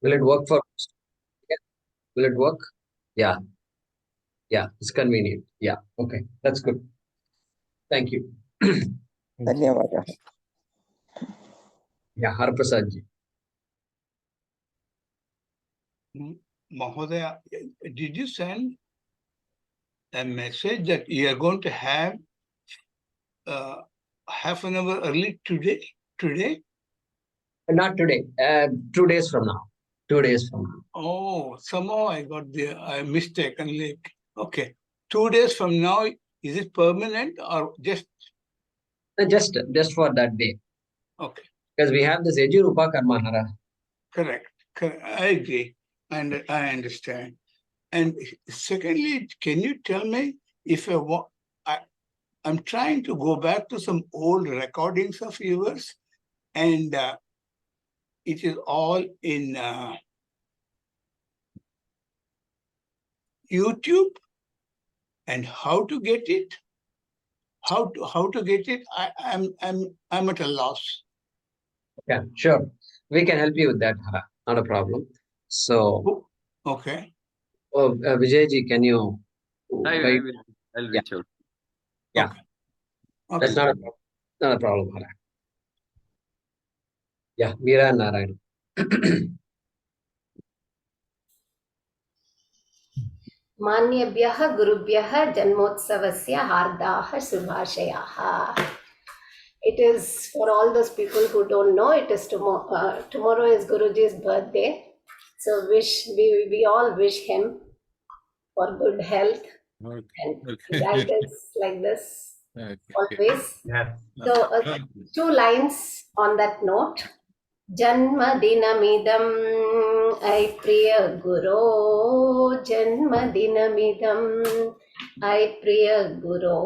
Will it work for? Yeah. Will it work? Yeah. Yeah. It's convenient. Yeah. Okay. That's good. Thank you. धन्यवादः. Yeah. Haraprasad ji. Mahodaya, did you send a message that you are going to have half an hour early today? Not today. 2 days from now. 2 days from now. Oh, somehow I got I mistakenly. Okay. 2 days from now, is it permanent or just? Just for that day. Okay. Because we have this Ejirupa Karmanara. Correct. I agree. And I understand. And secondly, can you tell me if I'm trying to go back to some old recordings of yours, and it is all in YouTube, and how to get it? How to get it? I'm at a loss. Yeah, sure. We can help you with that, Hara. Not a problem. So, okay. Vijay ji, can you? I'll reach out. Yeah. Okay. That's not a problem, Hara. Yeah, Meera and Narayan. मान्येभ्यः गुरुभ्यः जन्मोत्सवस्य हार्दाः शुभाशयाः. It is for all those people who don't know, it is tomorrow. Tomorrow is Guruji's birthday. So we all wish him for good health and guidance like this always. Yeah. So 2 lines on that note. Janmadinamidam ay priya guru, Janmadinamidam ay priya guru,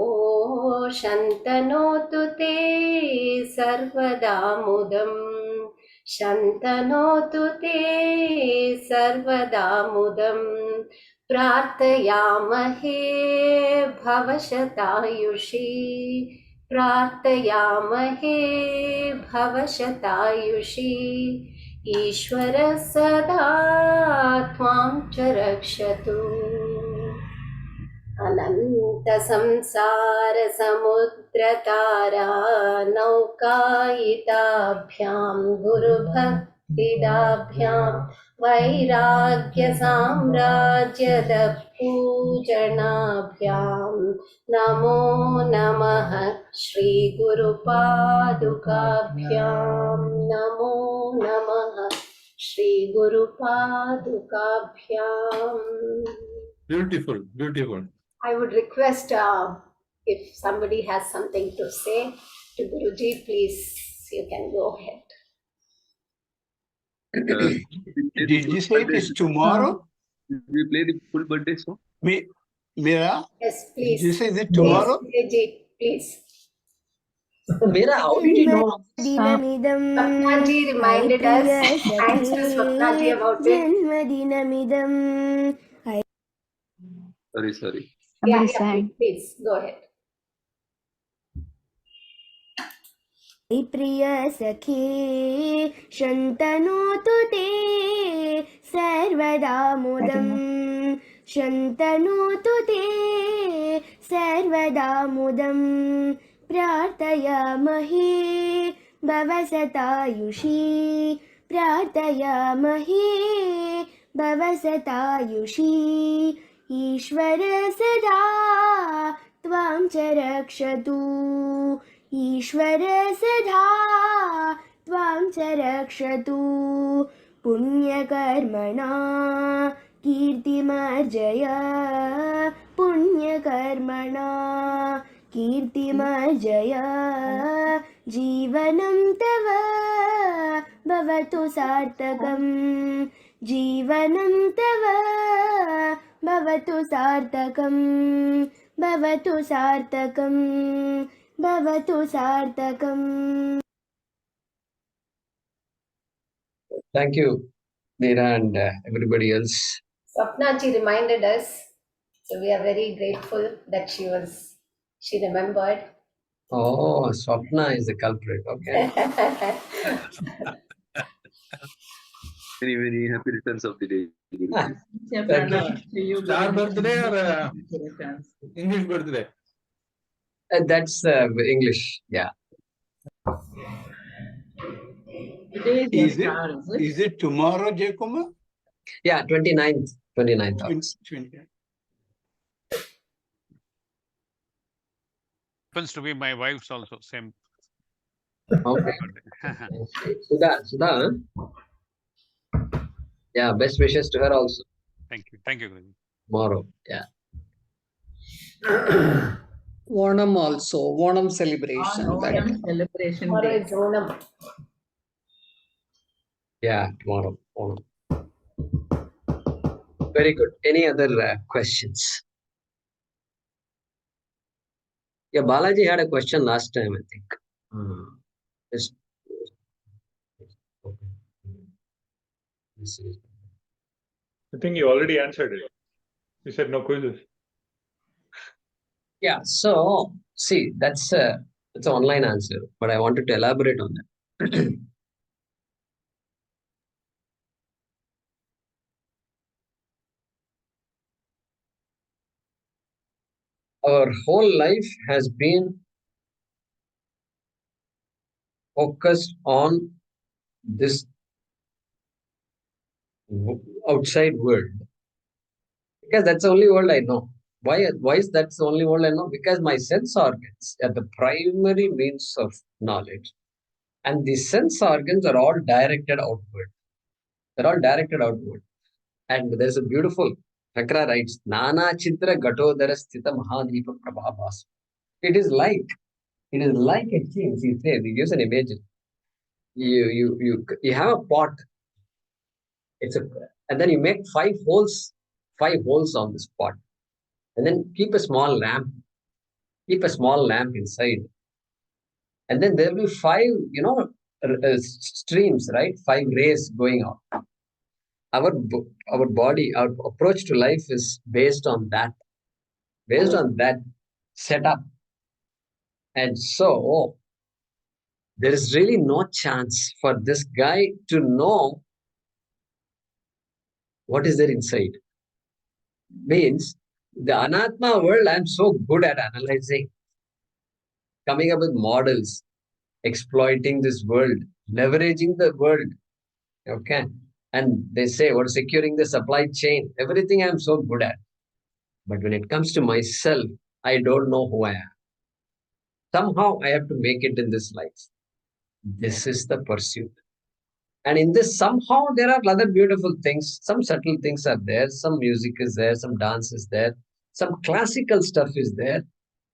Shantanotu te sarvadamudam, Shantanotu te sarvadamudam, Prarthayamahe bhavashatayushi, प्रार्थयामहे भवशतायुषी ईश्वर सदा त्वां च रक्षतु अनंत संसार समुद्रतारा नौकायिताभ्यां गुरुभक्तिदाभ्यां वैराग्य साम्राज्यद पूजनाभ्यां नमो नमः श्री गुरुपादुकाभ्यां नमो नमः Shri गुरुपादुकाभ्यां. Beautiful. I would request if somebody has something to say to Guruji, please, you can go ahead. Did you say it is tomorrow? We play the full birthday song? Meera? Yes, please. Did you say it tomorrow? Guruji, please. Meera, how did you know? Swapnaji reminded us. Thanks to Swapnaji about it. Sorry. Yeah, please go ahead. प्रिय सखे शन्तनोतु ते सर्वदा मुदम् शन्तनोतु ते सर्वदा मुदम् प्रार्थयामहे भवसतायुषी प्रार्थयामहे भवसतायुषी ईश्वर सदा त्वां च रक्षतु ईश्वर सदा त्वां च रक्षतु पुण्यकर्मणा कीर्तिमर्जय पुण्यकर्मणा कीर्तिमर्जय जीवनं तव भवतु सार्थकं जीवनं तव भवतु सार्थकं भवतु सार्थकं भवतु सार्थकम्. Thank you, Meera and everybody else. Swapnaji reminded us, so we are very grateful that she remembered. Oh, Swapna is the culprit. Okay. Many, many happy returns of the day. Ah, Yeah, thank Pranam, to you. Star birthday or Returns. English birthday? That's English. Yeah. Today is Is the it? star, is it? Is it tomorrow, Jayakumar? Yeah, 29th. 29th August. 20. Happens to be my wife's also same. Okay. birthday. Sudha. Huh? Yeah, best wishes to her also Thank you, Guruji. tomorrow. Yeah. Onam also, Onam celebration. On that- Onam celebration Tomorrow day. is Onam. Yeah, tomorrow. Very good. Any other questions? Yeah, Balaji had a question last time, I think. Just, okay. This is- I think you already answered it. You said no quizzes. Yeah, so see, that's an online answer, but I wanted to elaborate on that. Our whole life has been focused on this outside world because that's the only world I know. Why is that the only world I know? Because my sense organs are the primary means of knowledge, and the sense organs are all directed outward. They're all directed outward. And there's a beautiful Shankara writes, Nana Chitra Gatodara Sthita Mahadipa Prabhavas. It is like a change. He says, he gives an image. You have a pot. And then you make 5 holes on this pot. And then keep a small lamp inside. And then there will be 5, streams, right? 5 rays going out. Our body, our approach to life is based on that setup. And so there is really no chance for this guy to know what is there inside. Means the Anatma world, I'm so good at analyzing, coming up with models, exploiting this world, leveraging the world. Okay. And they say, what securing the supply chain, everything I'm so good at. But when it comes to myself, I don't know who I am. Somehow I have to make it in this life. This is the pursuit. And in this, somehow there are other beautiful things. Some subtle things are there. Some music is there. Some dance is there. Some classical stuff is there.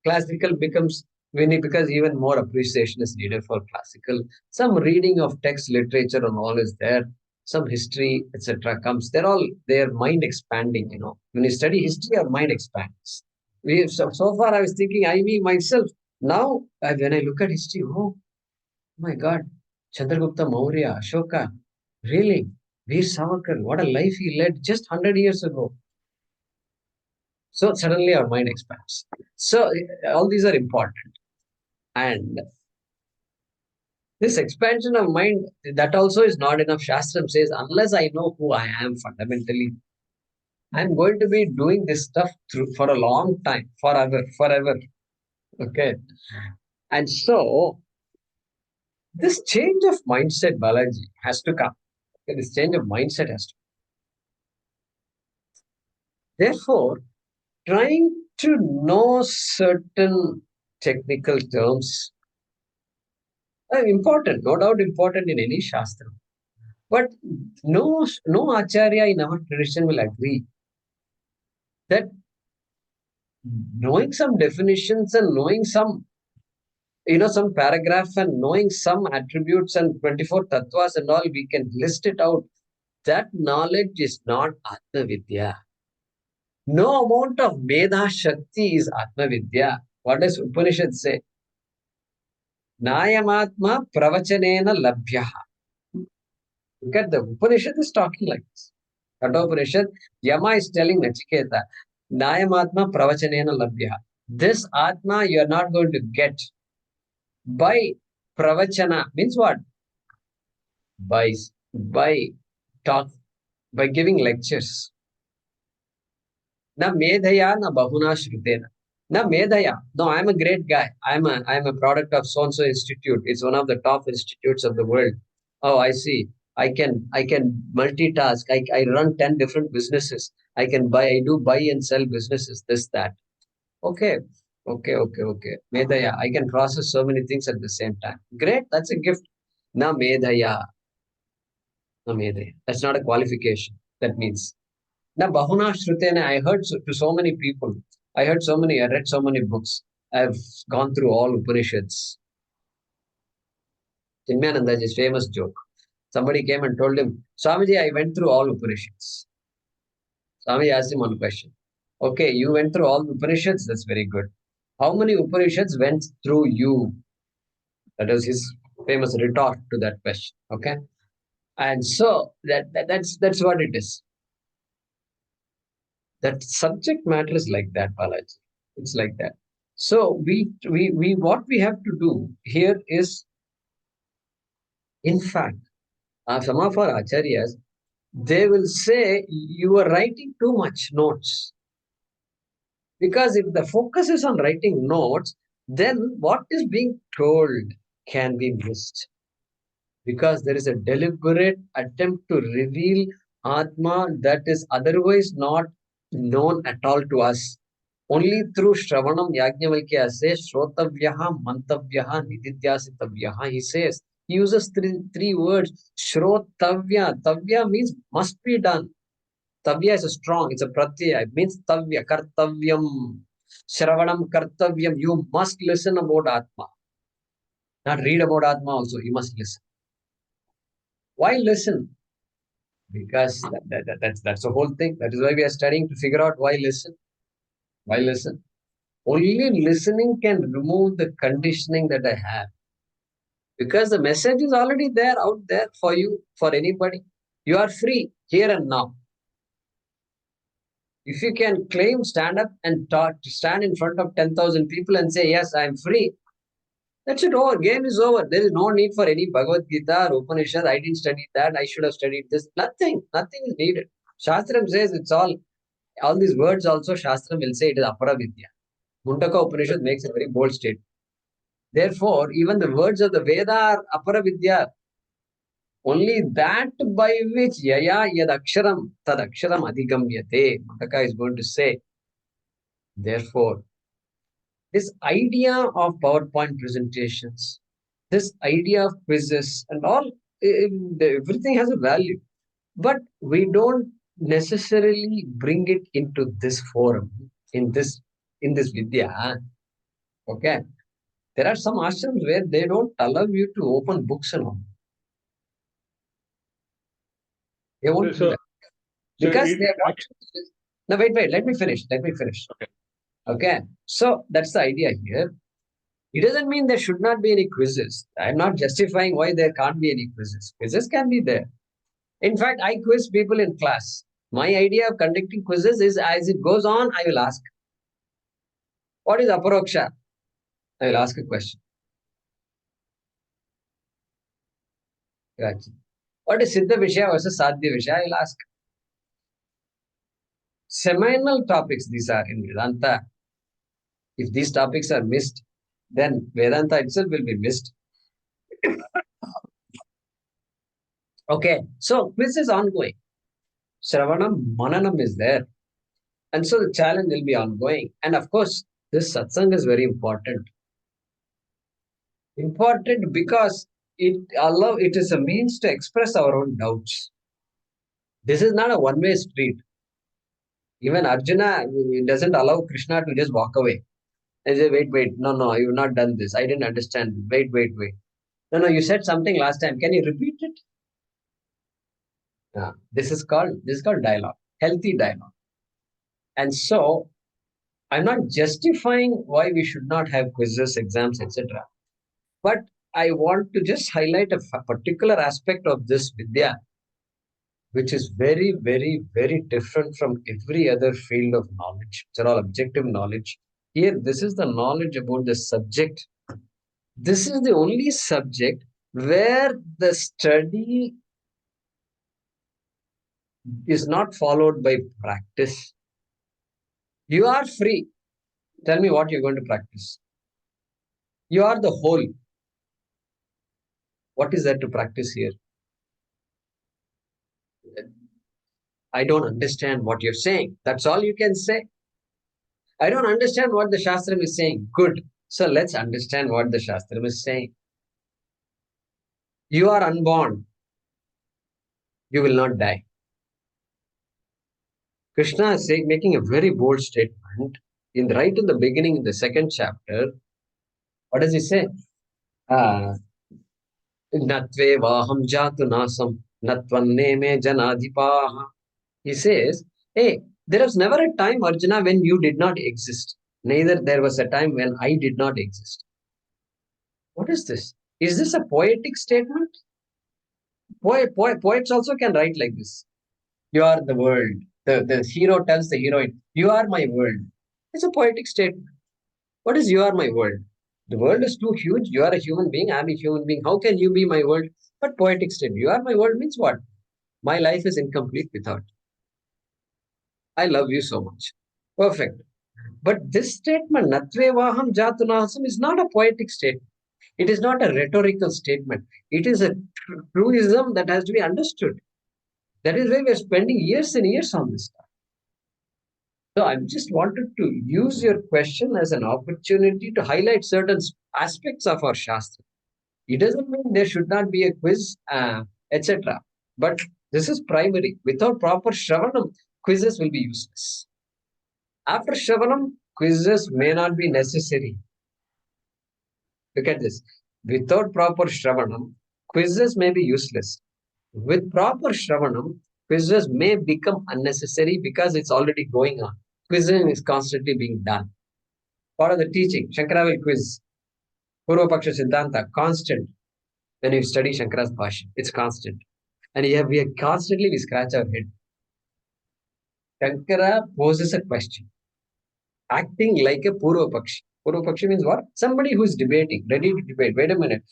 Classical becomes winning because even more appreciation is needed for classical. Some reading of text, literature, and all is there. Some history, etc. comes. They're all their mind expanding. When you study history, our mind expands. So far, I was thinking, myself. Now, when I look at history, oh my God, Chandragupta Maurya, Ashoka, really, Veer Savarkar, what a life he led just 100 years ago. So suddenly our mind expands. So all these are important. And this expansion of mind, that also is not enough. Shastram says, unless I know who I am fundamentally, I'm going to be doing this stuff for a long time, forever. Okay. And so this change of mindset, Balaji, has to come. This change of mindset has to come. Therefore, trying to know certain technical terms are important, no doubt important in any Shastra. But no Acharya in our tradition will agree that knowing some definitions and knowing some paragraph and knowing some attributes and 24 tatvas and all, we can list it out. That knowledge is not Atma Vidya. No amount of Meda Shakti is Atma Vidya. What does Upanishad say? Nayamatma pravachanena labhyaha. Look at the Upanishad is talking like this. Kathopanishad, Yama is telling Nachiketa, Nayamatma pravachanena labhyaha. This Atma you are not going to get by pravachana. Means what? By talk, by giving lectures. Na medhaya na bahuna shrutena. Na medhaya. No, I'm a great guy. I'm a product of so-and-so institute. It's one of the top institutes of the world. Oh, I see. I can multitask. I run 10 different businesses. I do buy and sell businesses, this, that. Okay. Medhaya. I can process so many things at the same time. Great. That's a gift. Na medhaya. Na medhaya. That's not a qualification. That means. Now, Bahuna Shrutena, I heard to so many people. I read so many books. I've gone through all Upanishads. Chinmayanandaji's famous joke. Somebody came and told him, Swamiji, I went through all Upanishads. Swamiji asked him one question. Okay, you went through all Upanishads? That's very good. How many Upanishads went through you? That was his famous retort to that question. Okay? And so that's what it is. That subject matter is like that, Balaji. It's like that. So we what we have to do here is, in fact, some of our acharyas, they will say you are writing too much notes. Because if the focus is on writing notes, then what is being told can be missed. Because there is a deliberate attempt to reveal Atma that is otherwise not known at all to us. Only through Shravanam Yajnavalkya says, Shrotavyaha, Mantavyaha, Nididhyasitavyaha. He says, he uses three words. Shrotavya. Tavya means must be done. Tavya is a strong, it's a pratyaya. It means tavya, kartavyam. Shravanam kartavyam. You must listen about Atma. Not read about Atma also, you must listen. Why listen? Because that's the whole thing. That is why we are studying, to figure out why listen. Why listen? Only listening can remove the conditioning that I have. Because the message is already there, out there for you, for anybody. You are free here and now. If you can claim, stand up and talk, stand in front of 10,000 people and say, yes, I am free, that's it, over. Game is over. There is no need for any Bhagavad Gita or Upanishad. I didn't study that. I should have studied this. Nothing is needed. Shastram says it's all these words also, Shastram will say it is Aparavidya. Mundaka Upanishad makes a very bold statement. Therefore, even the words of the Veda are Aparavidya. Only that by which Yaya Yad Aksharam Tad Aksharam Adhigamyate. Mundaka is going to say. Therefore, this idea of PowerPoint presentations, this idea of quizzes and all, everything has a value. But we don't necessarily bring it into this forum, in this Vidya. Okay. There are some ashrams where they don't allow you to open books and all. They won't do that. Because they want. No, wait, let me finish. Okay. So that's the idea here. It doesn't mean there should not be any quizzes. I'm not justifying why there can't be any quizzes. Quizzes can be there. In fact, I quiz people in class. My idea of conducting quizzes is, as it goes on, I will ask, what is aparoksha? I will ask a question. What is Siddha Vishaya versus Sadhya Vishaya? I will ask. Seminal topics these are in Vedanta. If these topics are missed, then Vedanta itself will be missed. Okay, so quiz is ongoing. Shravanam, Mananam is there. And so the challenge will be ongoing. And of course, this satsang is very important. Important because it is a means to express our own doubts. This is not a one-way street. Even Arjuna doesn't allow Krishna to just walk away. And say, wait, no, you've not done this. I didn't understand. Wait. No, you said something last time. Can you repeat it? This is called dialogue, healthy dialogue. And so, I'm not justifying why we should not have quizzes, exams, etc. But I want to just highlight a particular aspect of this Vidya, which is very, very, very different from every other field of knowledge. It's all objective knowledge. Here, this is the knowledge about the subject. This is the only subject where the study is not followed by practice, you are free. Tell me what you're going to practice. You are the whole. What is there to practice here? I don't understand what you're saying. That's all you can say. I don't understand what the Shastram is saying. Good. So let's understand what the Shastram is saying. You are unborn. You will not die. Krishna is saying, making a very bold statement right in the beginning, in the second chapter. What does he say? Natve vaham jatu nasam natvanne me janadhipaha. He says, hey, there was never a time, Arjuna, when you did not exist. Neither there was a time when I did not exist. What is this? Is this a poetic statement? Poets also can write like this. You are the world. The hero tells the heroine, you are my world. It's a poetic statement. What is you are my world? The world is too huge. You are a human being. I'm a human being. How can you be my world? But poetic statement. You are my world means what? My life is incomplete without you. I love you so much. Perfect. But this statement, Natve Vaham Jatunasam, is not a poetic statement. It is not a rhetorical statement. It is a truism that has to be understood. That is why we are spending years and years on this stuff. So I just wanted to use your question as an opportunity to highlight certain aspects of our Shastra. It doesn't mean there should not be a quiz, etc. But this is primary. Without proper Shravanam, quizzes will be useless. After Shravanam, quizzes may not be necessary. Look at this. Without proper Shravanam, quizzes may be useless. With proper Shravanam, quizzes may become unnecessary because it's already going on. Quizzing is constantly being done. Part of the teaching, Shankara will quiz. Purva Paksha Siddhanta, constant. When you study Shankara's Bhashya, it's constant. And we scratch our head. Shankara poses a question, acting like a Purva Pakshi. Purva Pakshi means what? Somebody who is debating, ready to debate. Wait a minute.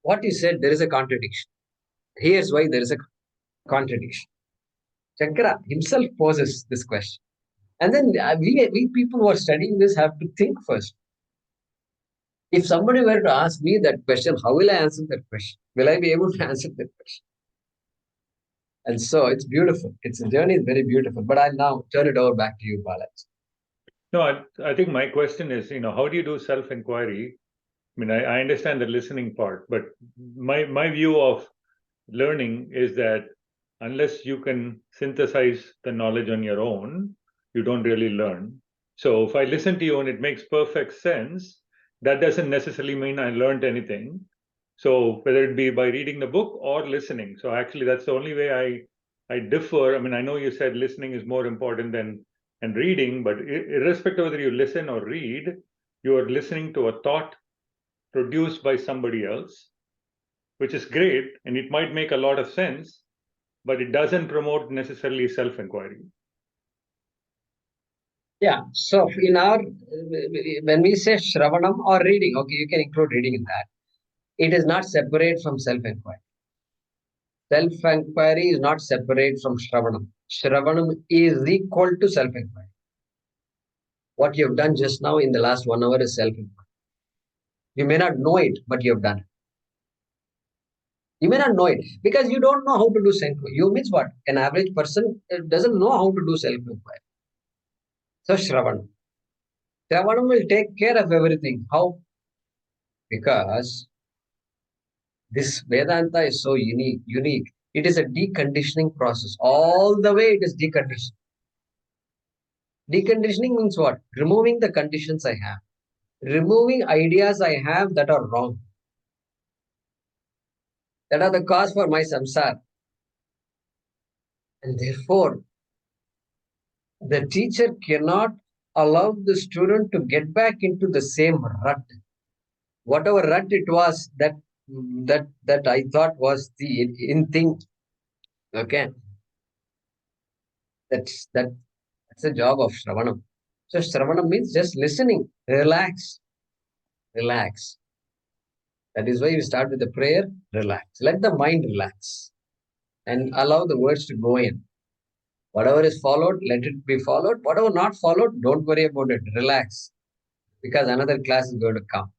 What you said, there is a contradiction. Here's why there is a contradiction. Shankara himself poses this question. And then we people who are studying this have to think first. If somebody were to ask me that question, how will I answer that question? Will I be able to answer that question? And so it's beautiful. The journey is very beautiful. But I'll now turn it over back to you, Balaji. No, I think my question is, how do you do self-inquiry? I mean, I understand the listening part, but my view of learning is that unless you can synthesize the knowledge on your own, you don't really learn. So if I listen to you and it makes perfect sense, that doesn't necessarily mean I learned anything. So whether it be by reading the book or listening. So actually, that's the only way I differ. I mean, I know you said listening is more important than reading, but irrespective of whether you listen or read, you are listening to a thought produced by somebody else, which is great, and it might make a lot of sense, but it doesn't promote necessarily self-inquiry. Yeah. So when we say Shravanam or reading, okay, you can include reading in that. It is not separate from self-inquiry. Self-inquiry is not separate from Shravanam. Shravanam is equal to self-inquiry. What you have done just now in the last 1 hour is self-inquiry. You may not know it, but you have done it. You may not know it because you don't know how to do self-inquiry. You means what? An average person doesn't know how to do self-inquiry. So Shravanam. Shravanam will take care of everything. How? Because this Vedanta is so unique. It is a deconditioning process. All the way it is deconditioning. Deconditioning means what? Removing the conditions I have. Removing ideas I have that are wrong. That are the cause for my samsara. And therefore, the teacher cannot allow the student to get back into the same rut. Whatever rut it was that I thought was the in thing. Okay. That's the job of Shravanam. So Shravanam means just listening. Relax. Relax. That is why we start with the prayer. Relax. Let the mind relax. and allow the words to go in. Whatever is followed, let it be followed. Whatever not followed, don't worry about it. Relax. Because another class is going to come.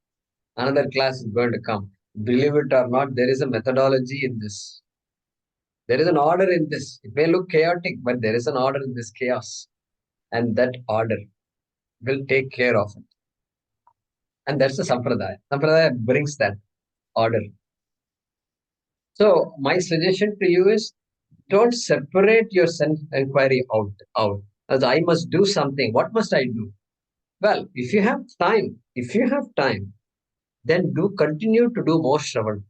Another class is going to come. Believe it or not, there is a methodology in this. There is an order in this. It may look chaotic, but there is an order in this chaos. And that order will take care of it. And that's the Sampradaya. Sampradaya brings that order. So my suggestion to you is don't separate your self-inquiry out. As I must do something. What must I do? Well, if you have time, then do continue to do more Shravanam.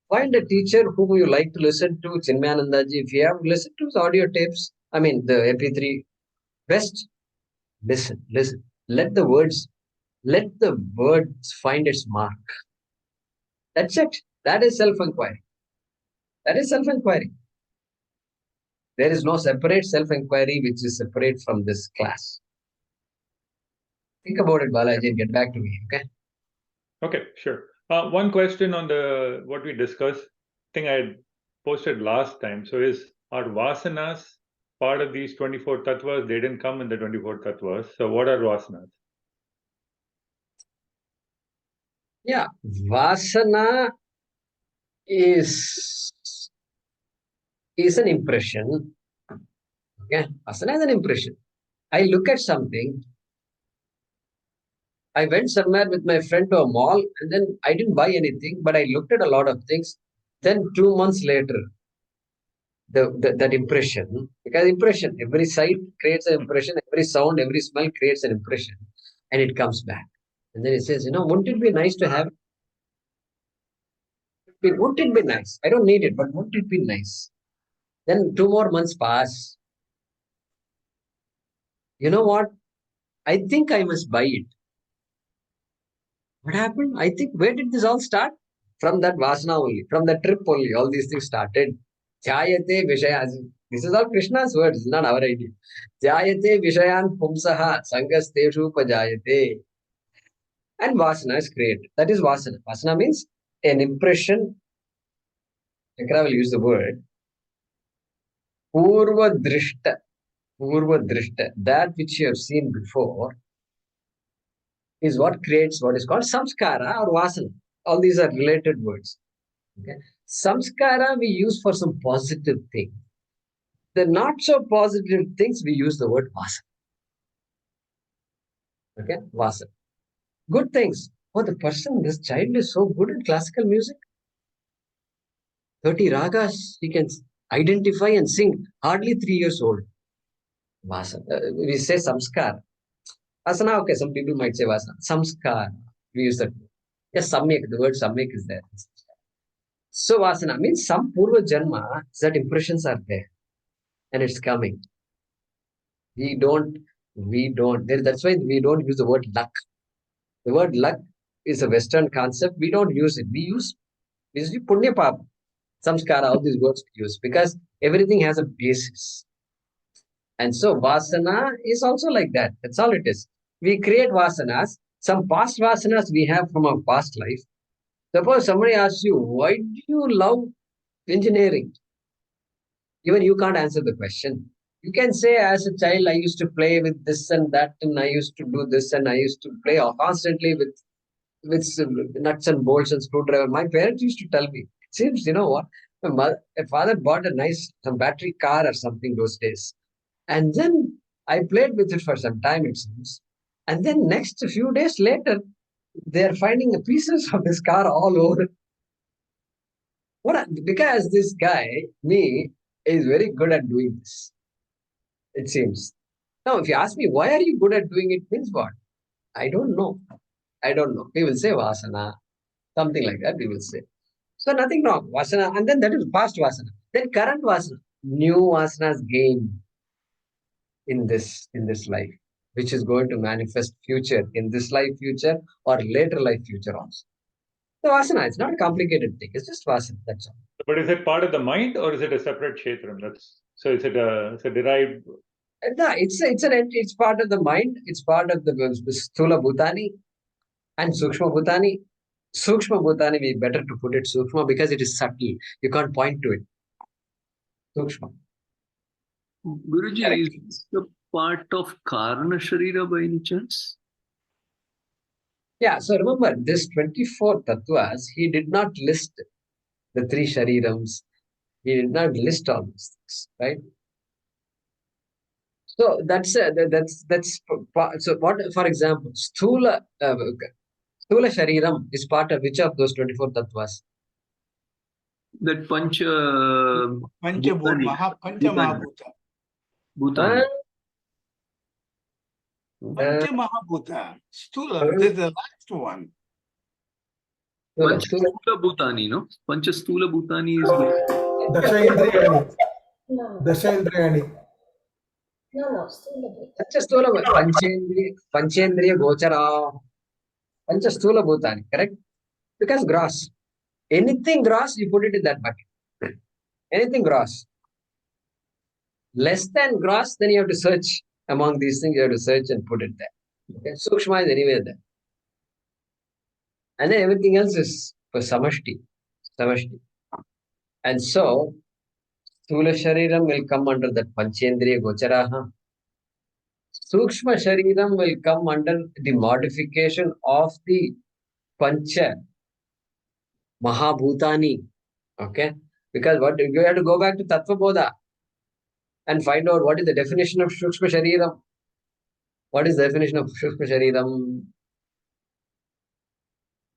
Find a teacher whom you like to listen to, Chinmayanandaji. If you have listened to his audio tapes, the MP3, best listen. Let the words find its mark. That's it. That is self-inquiry. There is no separate self-inquiry which is separate from this class. Think about it, Balaji, and get back to me, okay? Okay, sure. One question on what we discussed. I think I had posted last time. So are Vasanas part of these 24 tatvas? They didn't come in the 24 tatvas. So what are Vasanas? Yeah, Vasana is an impression. Okay, Vasana is an impression. I look at something. I went somewhere with my friend to a mall and then I didn't buy anything, but I looked at a lot of things. Then 2 months later, that impression, because every sight creates an impression, every sound, every smell creates an impression, and it comes back. And then it says, wouldn't it be nice to have? Wouldn't it be nice? I don't need it, but wouldn't it be nice? Then 2 more months pass. You know what? I think I must buy it. What happened? I think, where did this all start? From that Vasana only, from that trip only, all these things started. Jayate Vishayas. This is all Krishna's words, not our idea. Jayate Vishayan Pumsaha Sangasteshu Pajayate. And Vasana is created. That is Vasana. Vasana means an impression. Chakra will use the word Purva Drishta. That which you have seen before is what creates what is called samskara or vasana. All these are related words. Okay? Samskara we use for some positive thing. The not so positive things we use the word vasana. Okay, vasana. Good things. Oh, this child is so good at classical music. 30 ragas he can identify and sing. Hardly 3 years old. Vasana. We say samskara. Vasana, okay, some people might say vasana. Samskara. We use that. Yes, samyak. The word samyak is there. So Vasana means some Purva Janma that impressions are there and it's coming. That's why we don't use the word luck. The word luck is a Western concept. We don't use it. We use Punya Papa, Samskara, all these words we use because everything has a basis. And so Vasana is also like that. That's all it is. We create Vasanas. Some past Vasanas we have from our past life. Suppose somebody asks you, why do you love engineering? Even you can't answer the question. You can say, as a child, I used to play with this and that, and I used to do this, and I used to play constantly with nuts and bolts and screwdriver. My parents used to tell me, it seems, you know what? My father bought some battery car or something those days. And then I played with it for some time, it seems. And then next few days later, they're finding the pieces of this car all over. Because this guy, me, is very good at doing this. It seems. Now, if you ask me, why are you good at doing it, means what? I don't know. We will say Vasana. Something like that we will say. So nothing wrong. Vasana. And then that is past Vasana. Then current Vasana. New Vasanas gained in this life, which is going to manifest future, in this life future or later life future also. The Vasana, it's not a complicated thing. It's just Vasana, that's all. But is it part of the mind or is it a separate kshetram? So is it a derived? No, it's part of the mind. It's part of the Sthula Bhutani and Sukshma Bhutani. Sukshma Bhutani, we better to put it Sukshma because it is subtle. You can't point to it. Sukshma. Guruji, Correct. is this the part of karana sharira by any chance? Yeah, so remember this 24 tattvas, he did not list the 3 sharirams. He did not list all these things, right? So that's so what, for example, sthula shariram is part of which of those 24 tattvas? That pancha Panchabhut, Pancha Mahabhuta. Bhutani. Pancha Mahabhuta. Stula, this is the last one. Pancha Stula Bhutani, no? Pancha Stula Bhutani is Dasha Indriyani. No, Dasha Indriyani. no, Stula Bhuta. Panchastula Panchendriya Gochara. Panchastula Bhutani, correct? Because gross. Anything gross, you put it in that bucket. Anything gross. Less than gross, then you have to search among these things, you have to search and put it there. Okay? Sukshma is anywhere there. And then everything else is for samashti. And so, Sthula Shariram will come under that Panchendriya Gocharaha. Sukshma Shariram will come under the modification of the Pancha Mahabhutani. Okay? Because what you have to go back to Tattva Bodha and find out what is the definition of Sukshma Shariram. What is the definition of Sukshma Shariram?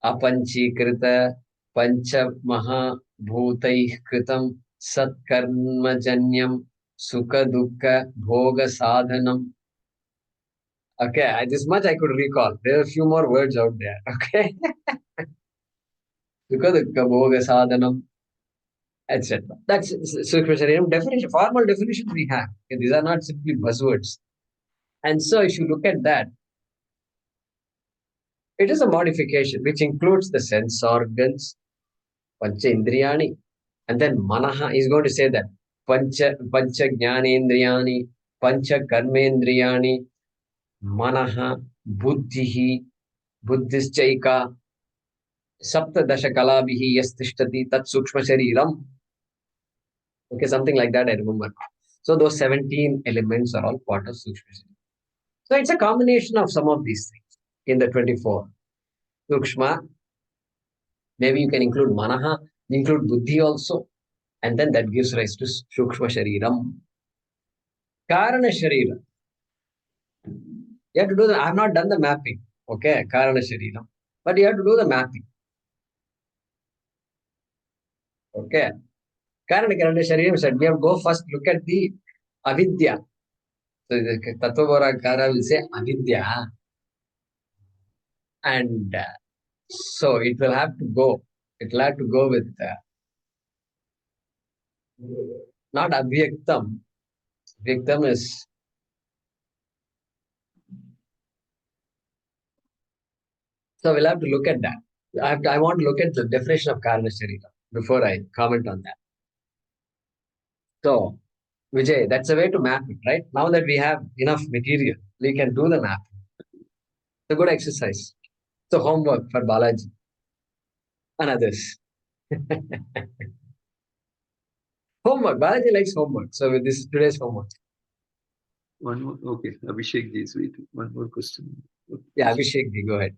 Apanchikrita Pancha Mahabhutaih Kritam Satkarmajanyam Sukha Dukkha Bhoga Sadhanam. Okay, this much I could recall. There are a few more words out there. Okay. Sukha Dukkha Bhoga Sadhanam, etc. That's Sukshma Shariram definition, formal definition we have. Okay, these are not simply buzzwords. And so if you look at that, it is a modification which includes the sense organs, Pancha Indriyani, and then Manaha is going to say that Pancha Jnanendriyani, Pancha Karmendriyani, Manaha, Buddhihi, Buddhischaika, Sapta Dasha Kalabihi Yastishtati Tat Sukshma Shariram. Okay, something like that I remember. So those 17 elements are all part of Sukshma Shariram. So it's a combination of some of these things in the 24. Sukshma, maybe you can include Manaha, include Buddhi also, and then that gives rise to Sukshma Shariram. Karana Sharira. You have to do I have not done the mapping, okay, Karana Shariram, but you have to do the mapping. Okay. Karana Shariram said, we have to go first look at the avidya. So the Tattva Kara will say avidya. And so it will have to go. It will have to go with not abhyaktam. Abhyaktam is so we'll have to look at that. I want to look at the definition of Karana Sharira before I comment on that. So, Vijay, that's a way to map it, right? Now that we have enough material, we can do the mapping. It's a good exercise. So, homework for Balaji and others. Homework. Balaji likes homework. So, this is today's homework. one more. Okay, Abhishek ji is waiting. One more question. Okay. Yeah, Abhishek, go ahead.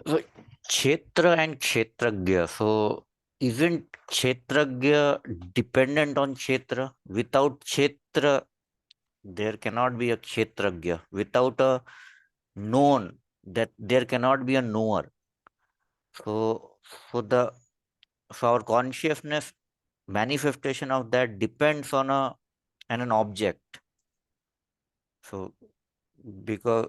So, Kshetra and Kshetragya. So, isn't Kshetragya dependent on Kshetra? Without Kshetra, there cannot be a Kshetragya. Without a known, that there cannot be a knower. So our consciousness manifestation of that depends on an object. So because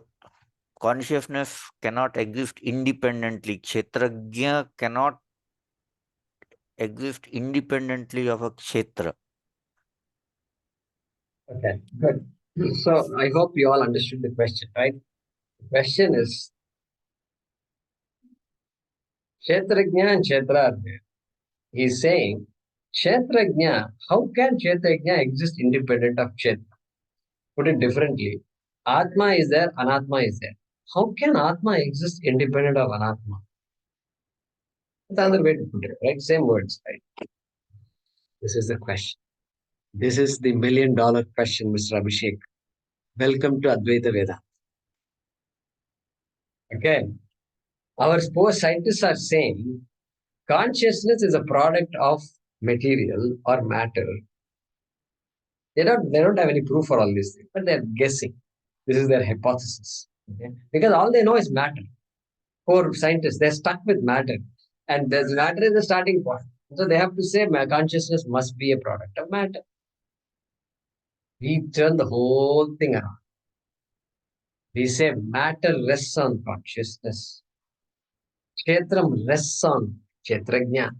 consciousness cannot exist independently, Kshetragya cannot exist independently of a Kshetra. Okay, good. So I hope you all understood the question, right? The question is, Kshetrajna and Kshetra are there. He's saying, Kshetrajna, how can Kshetrajna exist independent of Kshetra? Put it differently, Atma is there, Anatma is there. How can Atma exist independent of Anatma? That's another way to put it, right? Same words, right? This is the question. This is the $1,000,000 question, Mr. Abhishek. Welcome to Advaita Vedanta. Okay. Our sports scientists are saying consciousness is a product of material or matter. They don't have any proof for all these things, but they're guessing. This is their hypothesis. Okay? Because all they know is matter. Poor scientists, they're stuck with matter. And there's matter is the starting point. So they have to say consciousness must be a product of matter. We turn the whole thing around. We say matter rests on consciousness. Kshetram rests on Kshetrajna.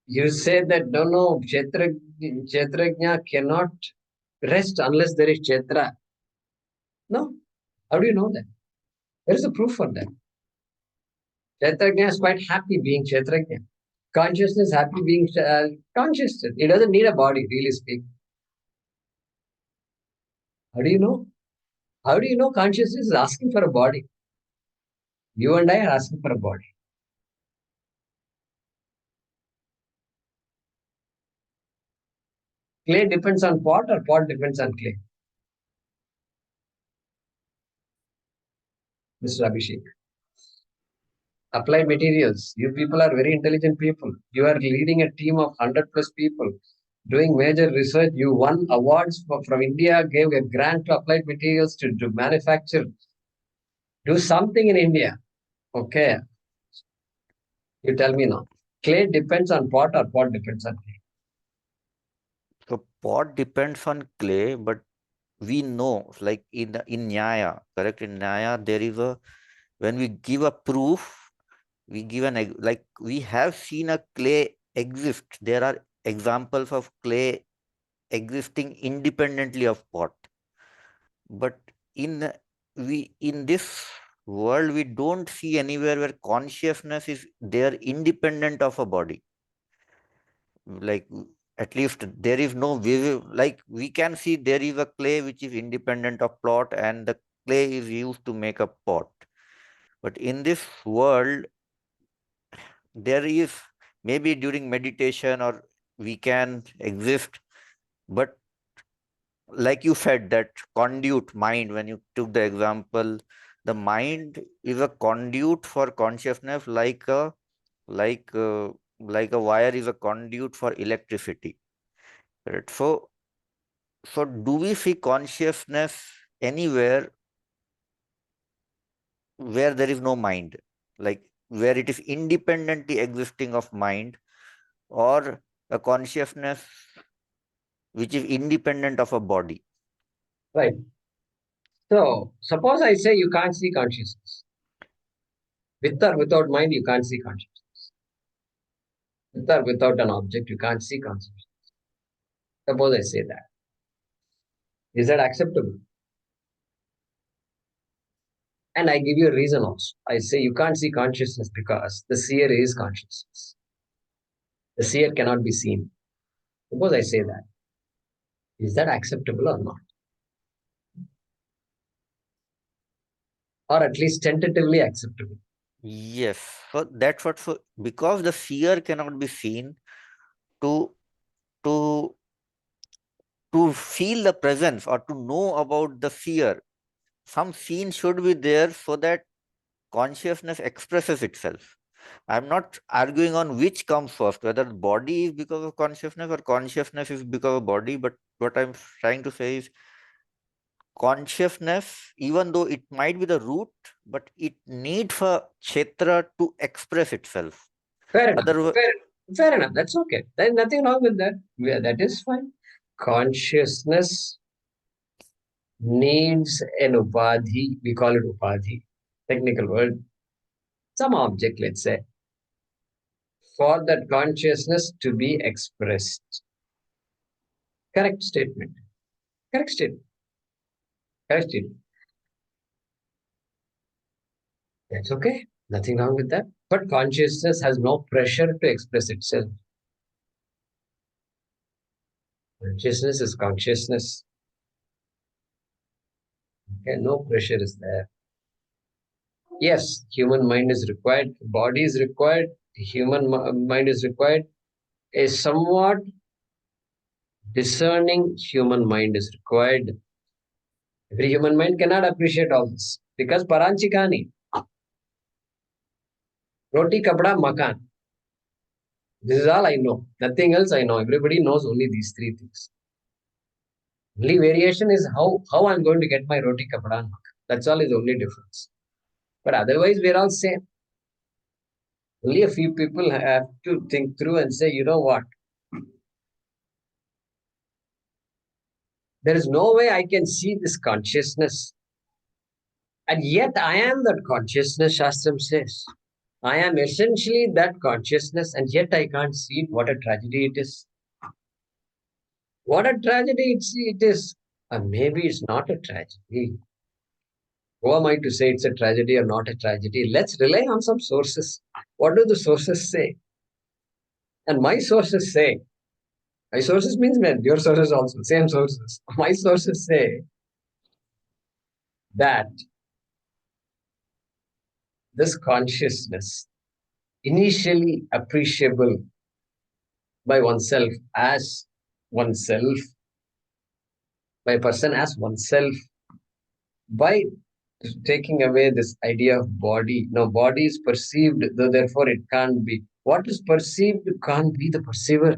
You say that no, Kshetrajna cannot rest unless there is Kshetra. No. How do you know that? There is a proof for that. Kshetrajna is quite happy being Kshetrajna. Consciousness happy being consciousness. It doesn't need a body, really speaking. How do you know? How do you know consciousness is asking for a body? You and I are asking for a body. Clay depends on pot or pot depends on clay? Mr. Abhishek. Applied materials. You people are very intelligent people. You are leading a team of 100 plus people doing major research. You won awards from India, gave a grant to applied materials to manufacture. Do something in India. Okay. You tell me now. Clay depends on pot or pot depends on clay? So pot depends on clay, but we know, like in Nyaya, correct? In Nyaya, there is when we give a proof, we give like we have seen a clay exist. There are examples of clay existing independently of pot. But in this world, we don't see anywhere where consciousness is there independent of a body. Like at least there is no like we can see there is a clay which is independent of pot and the clay is used to make a pot. But in this world, there is maybe during meditation or we can exist, but like you said, that conduit mind, when you took the example, the mind is a conduit for consciousness, like a wire is a conduit for electricity. Right? So do we see consciousness anywhere where there is no mind, like where it is independently existing of mind, or a consciousness which is independent of a body? Right. So suppose I say you can't see consciousness. With or without mind, you can't see consciousness. With or without an object, you can't see consciousness. Suppose I say that. Is that acceptable? And I give you a reason also. I say you can't see consciousness because the seer is consciousness. The seer cannot be seen. Suppose I say that. Is that acceptable or not? Or at least tentatively acceptable? Yes. So that's what. So because the seer cannot be seen, to to feel the presence or to know about the seer, some scene should be there so that consciousness expresses itself. I'm not arguing on which comes first, whether the body is because of consciousness or consciousness is because of body. But what I'm trying to say is consciousness, even though it might be the root, but it needs a kshetra to express itself. Fair enough. Otherwise, Fair enough. That's okay. There's nothing wrong with that. Yeah, that is fine. Consciousness needs an upadhi. We call it upadhi. Technical word. Some object, let's say, for that consciousness to be expressed. Correct statement. Correct statement. Correct statement. That's okay. Nothing wrong with that. But consciousness has no pressure to express itself. Consciousness is consciousness. Okay, no pressure is there. Yes, human mind is required, body is required, human mind is required, A somewhat discerning human mind is required. Every human mind cannot appreciate all this because paranchikani, roti, kapda, makan. This is all I know. Nothing else I know. Everybody knows only these three things. Only variation is how I'm going to get my roti, kapda, and makan. That's all is the only difference. But otherwise, we're all same. Only a few people have to think through and say, you know what? There is no way I can see this consciousness. And yet I am that consciousness, Shastram says. I am essentially that consciousness, and yet I can't see it. What a tragedy it is. What a tragedy it is. And maybe it's not a tragedy. Who am I to say it's a tragedy or not a tragedy? Let's rely on some sources. What do the sources say? And my sources say, my sources means men, your sources also, same sources. My sources say that this consciousness, initially appreciable by oneself as oneself, by a person as oneself, by taking away this idea of body. Now, body is perceived, though therefore it can't be. What is perceived can't be the perceiver.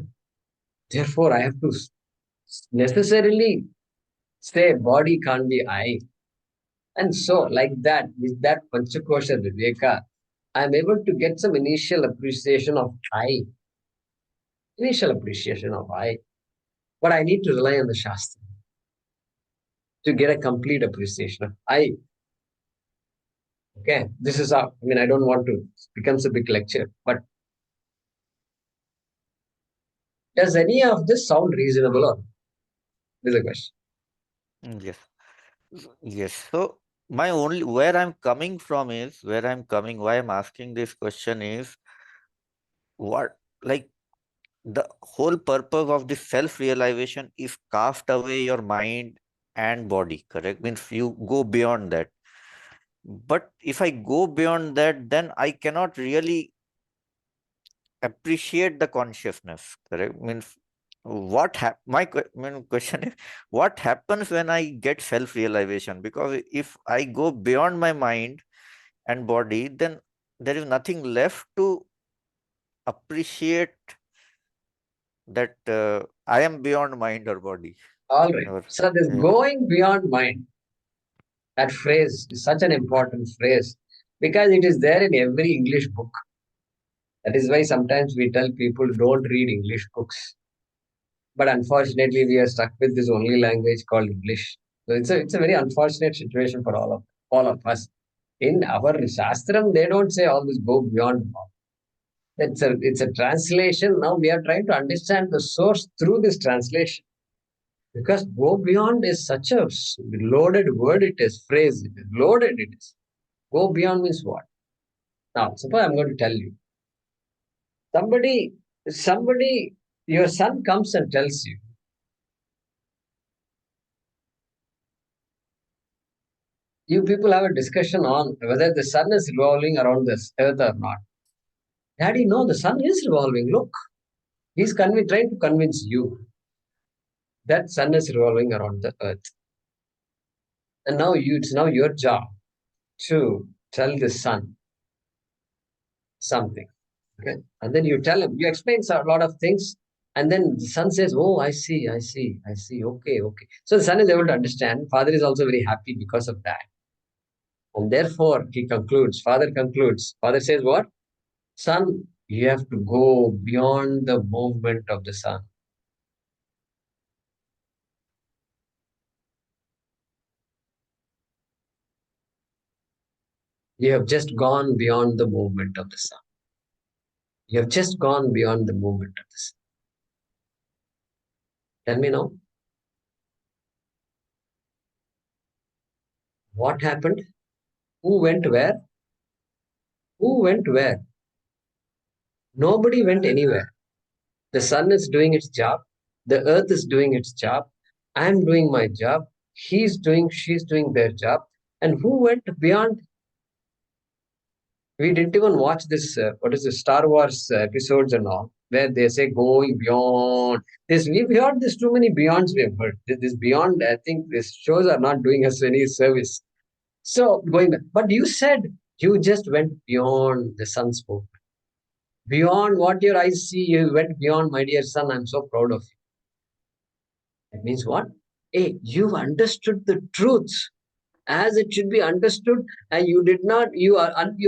Therefore, I have to necessarily say body can't be I. And so, like that, with that Panchakosha Viveka, I'm able to get some initial appreciation of I. Initial appreciation of I. But I need to rely on the Shastra to get a complete appreciation of I. Okay, this is how, I don't want to, it becomes a big lecture, but does any of this sound reasonable or is a question? Yes. Yes. So my only where I'm coming from is why I'm asking this question is what like the whole purpose of this self-realization is cast away your mind and body, correct? Means you go beyond that. But if I go beyond that, then I cannot really appreciate the consciousness, correct? Means question is what happens when I get self-realization? Because if I go beyond my mind and body, then there is nothing left to appreciate that I am beyond mind or body. All right. Or, So this going beyond mind, that phrase is such an important phrase because it is there in every English book. That is why sometimes we tell people don't read English books. But unfortunately, we are stuck with this only language called English. So it's a very unfortunate situation for all of us. In our Shastram, they don't say all this go beyond. It's a translation. Now we are trying to understand the source through this translation. Because go beyond is such a loaded word it is, phrase it is, loaded it is. Go beyond means what? Now, suppose I'm going to tell you. Somebody, your son comes and tells you, you people have a discussion on whether the sun is revolving around this earth or not. Daddy, no, the sun is revolving. Look, he's trying to convince you that sun is revolving around the earth. And now it's now your job to tell the sun something. Okay? And then you tell him, you explain a lot of things, and then the son says, oh, I see. Okay. So the son is able to understand. Father is also very happy because of that. And therefore, father says what? Son, you have to go beyond the movement of the sun. You have just gone beyond the movement of the sun. You have just gone beyond the movement of the sun. Tell me now. What happened? Who went where? Who went where? Nobody went anywhere. The sun is doing its job. The earth is doing its job. I am doing my job. She's doing their job. And who went beyond? We didn't even watch this, Star Wars episodes and all. where they say going beyond. We've heard this too many beyonds we have heard. This beyond, I think these shows are not doing us any service. So going back, but you said you just went beyond the sun's movement. Beyond what your eyes see, you went beyond, my dear son. I'm so proud of you. That means what? Hey, you've understood the truths as it should be understood, and you did not. You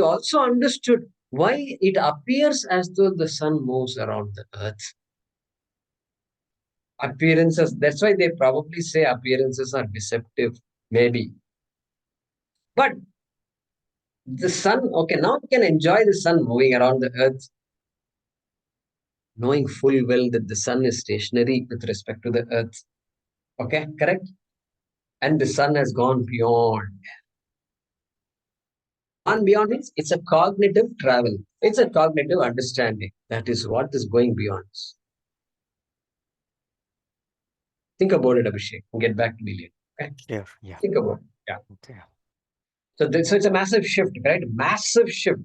also understood why it appears as though the sun moves around the earth. Appearances. That's why they probably say appearances are deceptive. Maybe, but the sun. Okay, now we can enjoy the sun moving around the earth, knowing full well that the sun is stationary with respect to the earth. Okay, correct? And the sun has gone beyond. And beyond means it's a cognitive travel. It's a cognitive understanding. That is what is going beyond. Think about it, Abhishek, and get back to me later. Okay? Yeah. Think about it. Yeah. Okay. So it's a massive shift, right? Massive shift.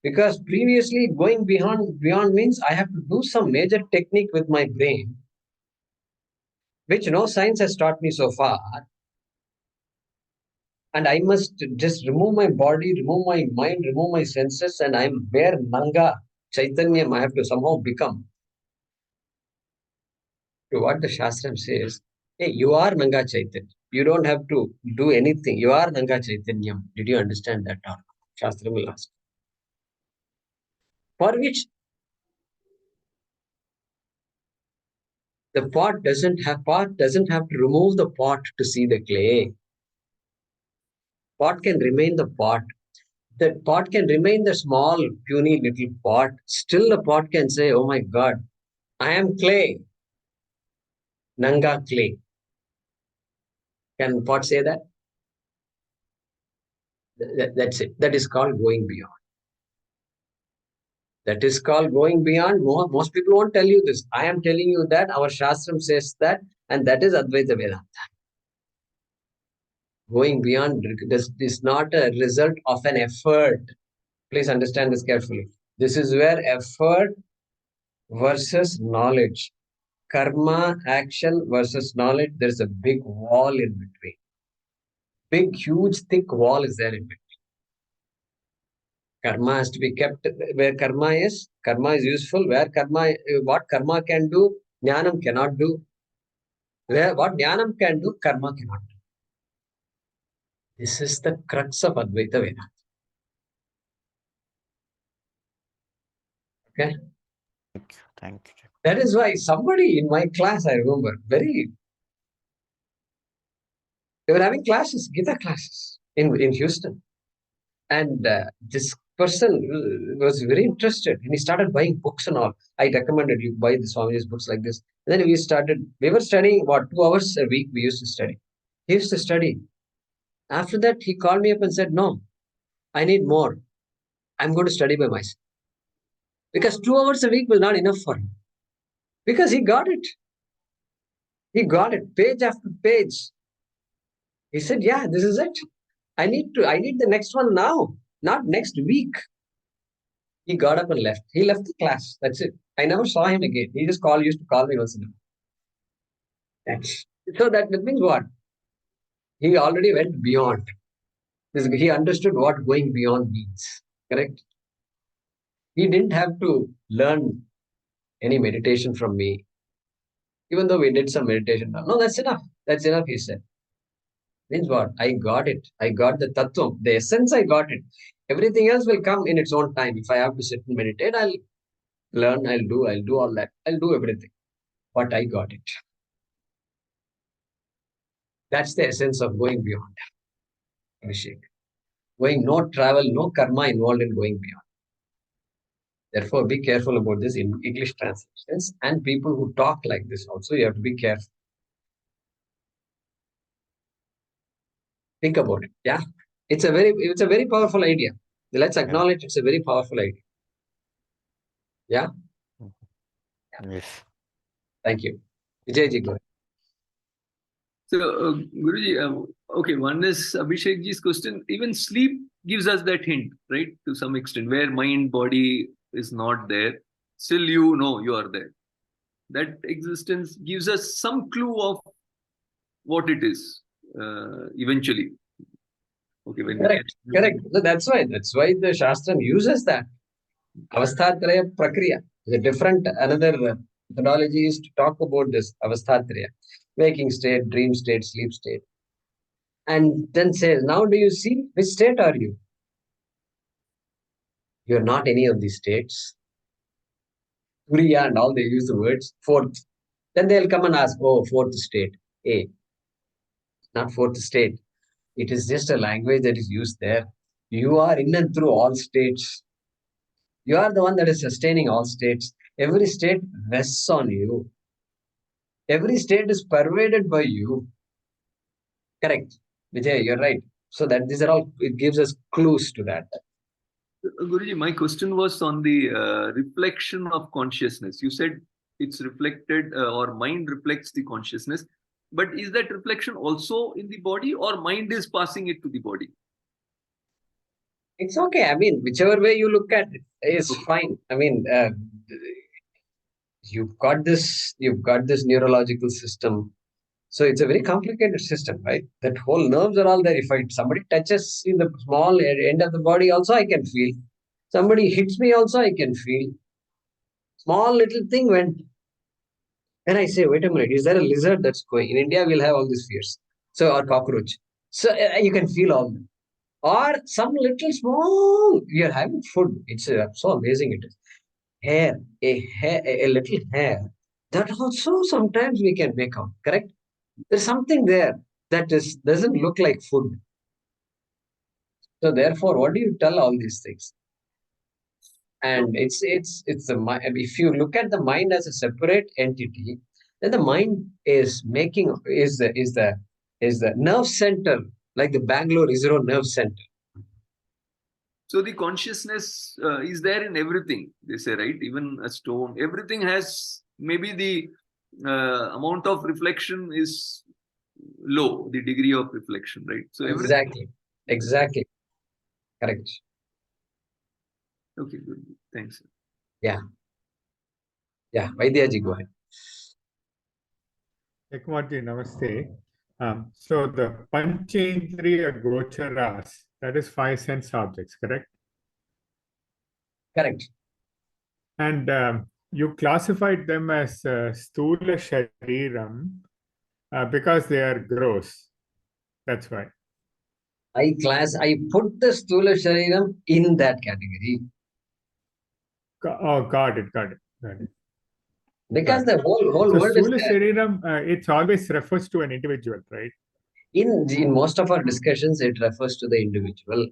Because previously going beyond means I have to do some major technique with my brain, which no science has taught me so far. And I must just remove my body, remove my mind, remove my senses, and I'm where Nanga, Chaitanyam, I have to somehow become. To what the Shastram says, hey, you are Nanga Chaitanya. You don't have to do anything. You are Nanga Chaitanyam. Did you understand that? Shastram will ask. For which the pot doesn't have to remove the pot to see the clay. Pot can remain the pot. The pot can remain the small, puny little pot. Still the pot can say, oh my God, I am clay. Nanga clay. Can pot say that? That's it. That is called going beyond. That is called going beyond. Most people won't tell you this. I am telling you that our Shastram says that, and that is Advaita Vedanta. Going beyond is not a result of an effort. Please understand this carefully. This is where effort versus knowledge. Karma, action versus knowledge. There's a big wall in between. Big, huge, thick wall is there in between. Karma has to be kept where karma is useful. Where what karma can do, jnanam cannot do. What jnanam can do, karma cannot do. This is the crux of Advaita Vedanta. Okay? Thank you. That is why somebody in my class, I remember, they were having classes, Gita classes in Houston. And this person was very interested and he started buying books and all. I recommended you buy the Swamiji's books like this. And then we were studying 2 hours a week we used to study. He used to study. After that, he called me up and said, no, I need more. I'm going to study by myself. Because 2 hours a week was not enough for him. Because he got it. He got it, page after page. He said, yeah, this is it. I need the next one now, not next week. He got up and left. He left the class. That's it. I never saw him again. He just used to call me once in a while. So that means what? He already went beyond. He understood what going beyond means. Correct? He didn't have to learn any meditation from me. Even though we did some meditation. No, that's enough. That's enough, he said. Means what? I got it. I got the tattva. The essence, I got it. Everything else will come in its own time. If I have to sit and meditate, I'll learn, I'll do all that. I'll do everything. But I got it. That's the essence of going beyond. Abhishek. No travel, no karma involved in going beyond. Therefore, be careful about this in English translations and people who talk like this also. You have to be careful. Think about it. Yeah. It's a very powerful idea. Let's acknowledge it's a very powerful idea. Yeah. Yes. Thank you. Vijayji, go ahead. So, Guruji, okay, one is Abhishekji's question. Even sleep gives us that hint, right? To some extent, where mind, body is not there. still you know you are there. That existence gives us some clue of what it is eventually. Okay, when we Correct, get correct. So that's why the Shastram uses that. Avasthatraya Prakriya. The different another methodology is to talk about this Avasthatraya. Waking state, dream state, sleep state. And then says, now do you see which state are you? You're not any of these states. Turiya and all, they use the words fourth. Then they'll come and ask, oh, fourth state. A. Not fourth state. It is just a language that is used there. You are in and through all states. You are the one that is sustaining all states. Every state rests on you. Every state is pervaded by you. Correct. Vijay, you're right. So that these are all, it gives us clues to that. Guruji, my question was on the reflection of consciousness. You said it's reflected or mind reflects the consciousness. But is that reflection also in the body or mind is passing it to the body? It's okay. I mean, whichever way you look at it is fine. I mean, you've got this neurological system. So it's a very complicated system, right? That whole nerves are all there. If somebody touches in the small end of the body, also I can feel. Somebody hits me, also I can feel. Small little thing went. And I say, wait a minute, is there a lizard that's going? In India, we'll have all these fears. So, or cockroach. So you can feel all them. Or some little small, you're having food. It's so amazing it is. Hair, a little hair. That also sometimes we can make out, correct? There's something there that doesn't look like food. So therefore, what do you tell all these things? And it's the mind. If you look at the mind as a separate entity, then the mind is the nerve center, like the Bangalore ISRO nerve center. So the consciousness is there in everything, they say, right? Even a stone, everything has, maybe the amount of reflection is low, the degree of reflection, right? So Exactly. Correct. Okay, good. Thanks. Yeah. Vaidyaji, go ahead. Ekmati, namaste. So the Panchendriya Gocharas, that is 5 sense objects, correct? Correct. And you classified them as Stula Shariram because they are gross. That's why. I put the Stula Shariram in that category. Oh, got it. Because the whole So world is Stula there. Shariram, it always refers to an individual, right? In most of our discussions, it refers to the individual.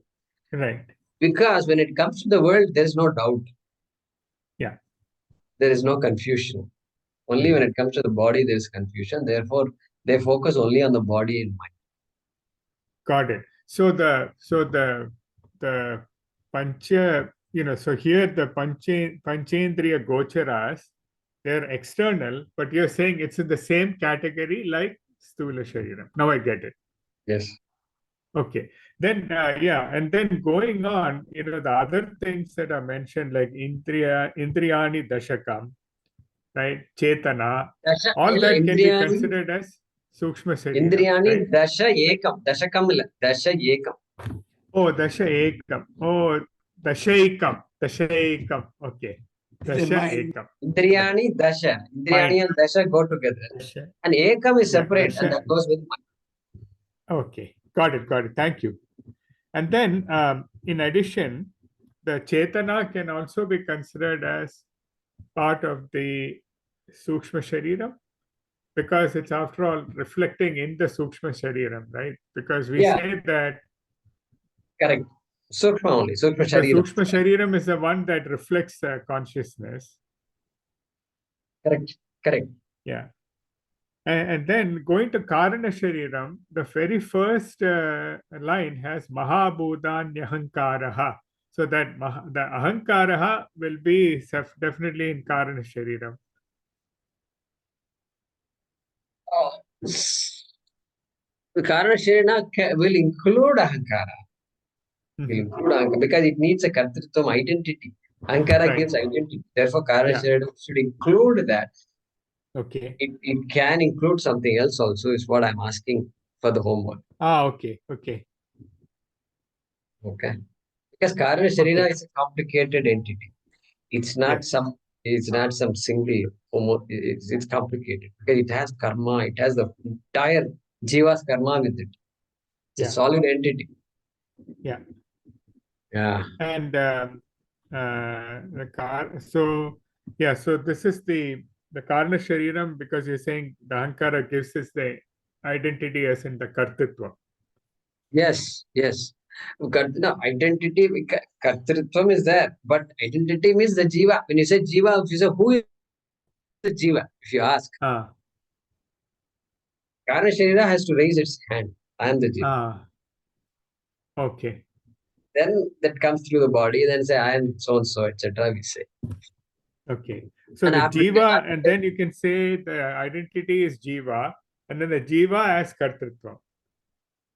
Right. Because when it comes to the world, there is no doubt. Yeah. There is no confusion. Only when it comes to the body, there is confusion. Therefore, they focus only on the body and mind. Got it. So the pancha, so here the panchendriya gocharas, they're external, but you're saying it's in the same category like stula shariram. Now I get it. Yes. Okay. Then and then going on, the other things that are mentioned like indriyani dashakam, right? Chetana, all that can be considered as Sukshma Shariram. Indriyani right? dasha ekam. Dashakam illa. Dasha ekam. Oh, dasha ekam. Oh, dashaikam. Dashaikam. Okay. Dasha ekam. Indriyani dasha. Indriyani and dasha go together. Dasha. And ekam is separate, Dasha. and that goes with mind. Okay. Got it. Thank you. And then in addition, the Chetana can also be considered as part of the Sukshma Shariram, because it's after all reflecting in the Sukshma Shariram, right? Because we say that. Correct. Sukshma only. Sukshma The Shariram. Sukshma Shariram is the one that reflects consciousness. Correct. Yeah. And then going to Karana Shariram, the very first line has Mahabhudanyahankaraha. So that the Ahankaraha will be definitely in Karana Shariram. The Karana Shirina will include Ahankara. Will include Ahankara because it needs a Kartritvam identity. Ahankara Right. gives identity. Therefore, karana Yeah. sharira should include that. Okay. It can include something else also, is what I'm asking for the homework. Okay. Okay. Okay. Because karana sharira Okay. is a complicated entity. It's not Yes. some single it's complicated because it has karma, it has the entire jiva's karma with it. It's a Yeah. solid entity. Yeah. Yeah. And the car. So yeah. So this is the karana shariram, because you're saying the ahankara gives us the identity as in the kartritva. Yes, yes. No, identity, kartritvam is there, but identity means the jiva. When you say jiva, if you say who is the jiva, if you ask, Ah. karana sharira has to raise its hand. I am the jiva. Ah. Okay. Then that comes through the body, then say I am so and so, etc. We say. Okay. So And the after jiva, and then you can say the identity is jiva, and then the jiva as kartritva.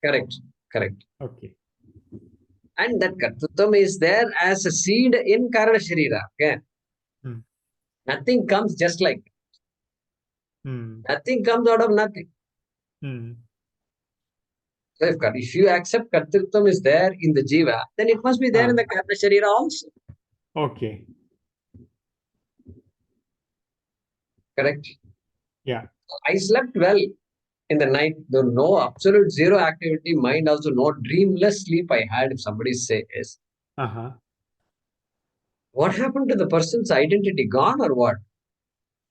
correct, correct. Okay. And that kartritvam is there as a seed in karana sharira. Okay. Hmm. Nothing comes just like Hmm. nothing comes out of nothing. Hmm. So if you accept kartritvam is there in the jiva, then it must be there in the karana sharira also. Okay. Correct. Yeah. I slept well in the night. Though no absolute zero activity, mind also no dreamless sleep I had. If somebody says, Uh-huh. what happened to the person's identity? Gone or what?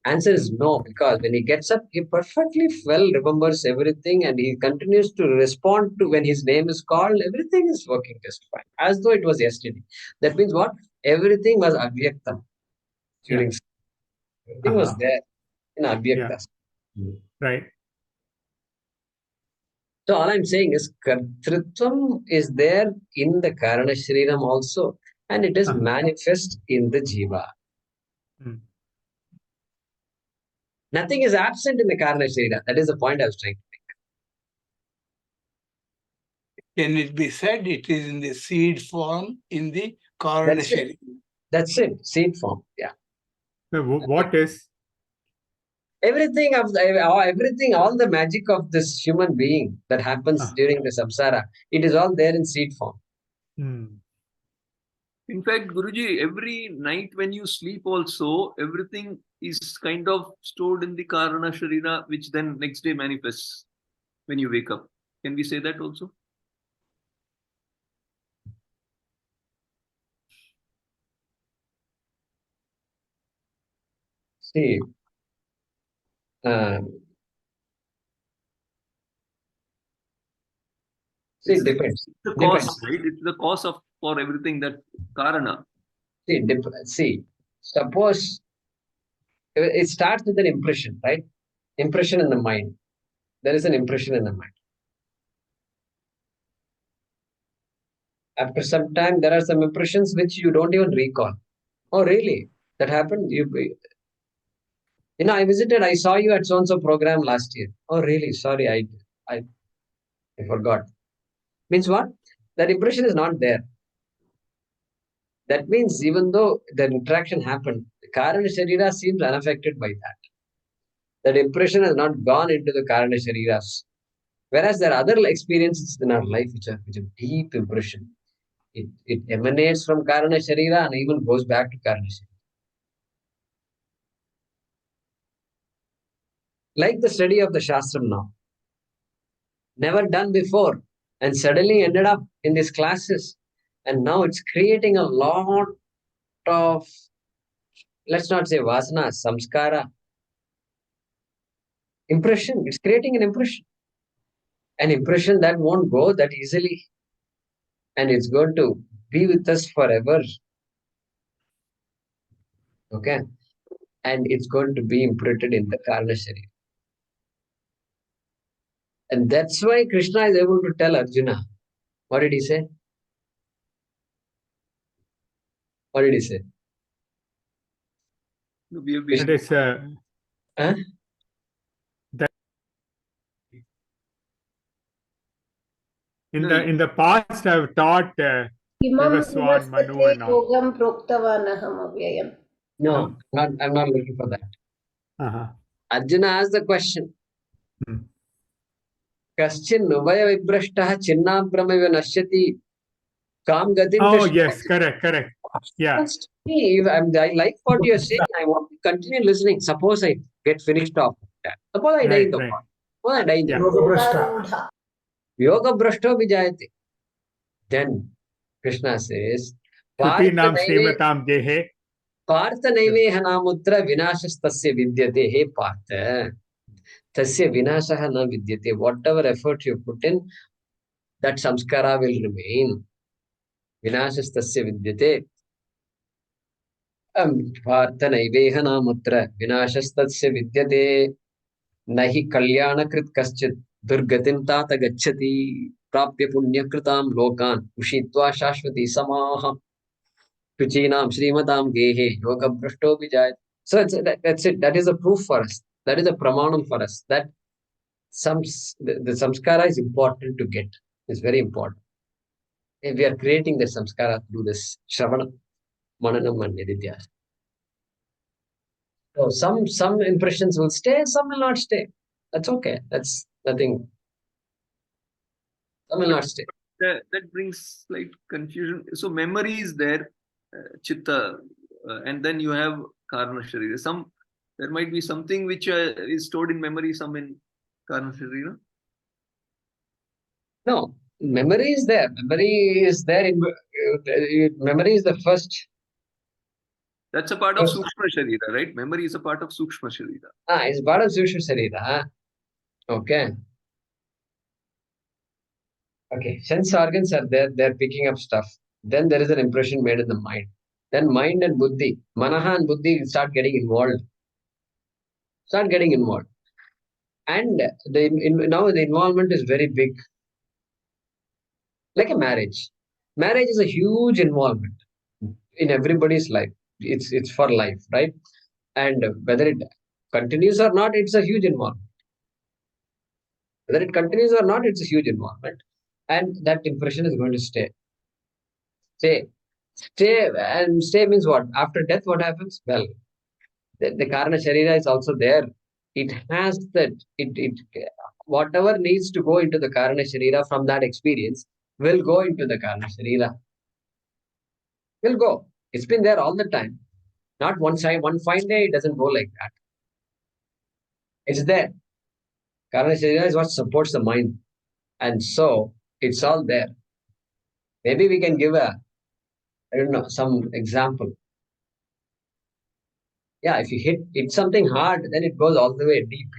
Answer is no, because when he gets up, he perfectly well remembers everything and he continues to respond to when his name is called. Everything is working just fine, as though it was yesterday. That means what? Everything was avyaktam during sleep. Everything was there in avyakta. Right. So all I'm saying is kartritvam is there in the karana shariram also, and it is manifest in the jiva. Hmm. Nothing is absent in the karana sharira. That is the point I was trying to Can it be said it is in the seed form in the karana That's it. sharira? That's it. Seed form. Yeah. So what is? Everything all the magic of this human being that happens during the samsara, it is all there in seed form. Hmm. In fact, Guruji, every night when you sleep also, everything is kind of stored in the karana sharira, which then next day manifests when you wake up. Can we say that also? See, it depends. It's the cause, right? It's the cause for everything, that karana. See, suppose it starts with an impression, right? Impression in the mind. There is an impression in the mind. After some time, there are some impressions which you don't even recall. Oh, really? That happened? I saw you at so-and-so program last year. Oh, really? Sorry, I forgot. Means what? That impression is not there. That means even though the interaction happened, the karana sharira seems unaffected by that. That impression has not gone into the karana shariras. Whereas there are other experiences in our life which are deep impression. It emanates from karana sharira and even goes back to karana sharira. Like the study of the Shastram now. Never done before. And suddenly ended up in these classes. And now it's creating a lot of, let's not say vasanas, samskara. Impression. It's creating an impression. An impression that won't go that easily. And it's going to be with us forever. Okay. And it's going to be imprinted in the karana sharira. And that's why Krishna is able to tell Arjuna. What did he say? What did he say? We have been. That is that in the past I've taught Imam Vivaswan, Manu vivasvate and all. yogam proktavanaham avyayam. No, I'm not looking for that. Uh-huh. Arjuna asked the question. Hmm. Kaschin nubaya vibrashtah chinnabhramaviva nashyati kam gatim Oh, kashyati. yes, correct. Yeah. Just me, I like what you're saying. I want to continue listening. Suppose I get finished off. Suppose I die in the war. Suppose I die in the Yeah. war. Yoga Brashta. Yogarudha. Yoga brashto vijayate. Then Krishna says, Shruti Partha nam naive Srimatam Gehe. Partha naiveha namutra vinashastasya vidyate. Hey Partha, tasya vinashaha na vidyate. Whatever effort you put in, that samskara will remain. Vinashastasya vidyate. Partha naiveha namutra vinashastasya vidyate. Nahi kalyanakrut kaschit durgatim tata gacchati prapya punyakritam lokan ushitva shashvati samaha tuchinam srimatam gehe yoga brashto vijay. So that's it. That is a proof for us. That is a pramanam for us. That the samskara is important to get. It's very important. And we are creating the samskara through this Shravanam, Mananam and Nididhyas. So some impressions will stay, some will not stay. That's okay. That's nothing. Some will not stay. That brings slight confusion. So memory is there, chitta, and then you have karana sharira. There might be something which is stored in memory, some in karana sharira. No, memory is there. Memory is there. Memory is the first. That's a part of sukshma sharira, right? Memory is a part of sukshma sharira. It's part of Sushma Sharira. Okay. Okay. Sense organs are there. They're picking up stuff. Then there is an impression made in the mind. Then mind and buddhi, manaha and buddhi start getting involved. And now the involvement is very big. Like a marriage. Marriage is a huge involvement in everybody's life. It's for life, right? And whether it continues or not, it's a huge involvement. Whether it continues or not, it's a huge involvement. And that impression is going to stay. Stay means what? After death, what happens? Well, the karana sharira is also there. It has that, whatever needs to go into the karana sharira from that experience will go into the karana sharira. Will go. It's been there all the time. Not one fine day, it doesn't go like that. It's there. Karana sharira is what supports the mind. And so it's all there. Maybe we can give some example. Yeah, if you hit something hard, then it goes all the way deep,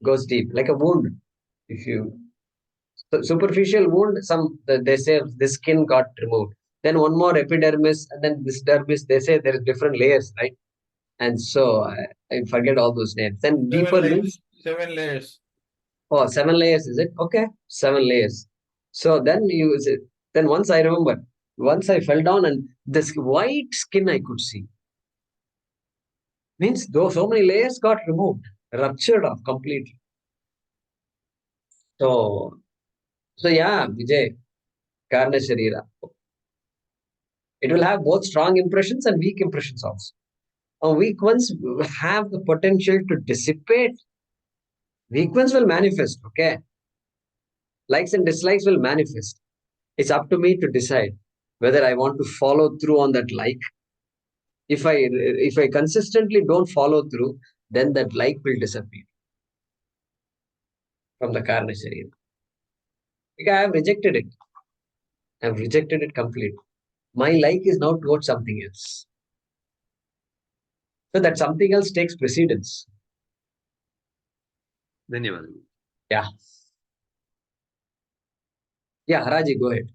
goes deep, like a wound. If you superficial wound, they say the skin got removed. Then one more epidermis, and then this dermis. They say there are different layers, right? And so I forget all those names. Then deeper means 7 layers. Oh, 7 layers, is it? Okay, 7 layers. So then once I remember, once I fell down and this white skin I could see. Means though so many layers got removed, ruptured off completely. So yeah, Vijay, Karna Sharira. It will have both strong impressions and weak impressions also. Weak ones have the potential to dissipate. Weak ones will manifest, okay? Likes and dislikes will manifest. It's up to me to decide whether I want to follow through on that like. If I consistently don't follow through, then that like will disappear from the karna sharira. Because I have rejected it. I've rejected it completely. My like is now towards something else. So that something else takes precedence. Dhanyavad. Yeah. Yeah, Haraji, go ahead.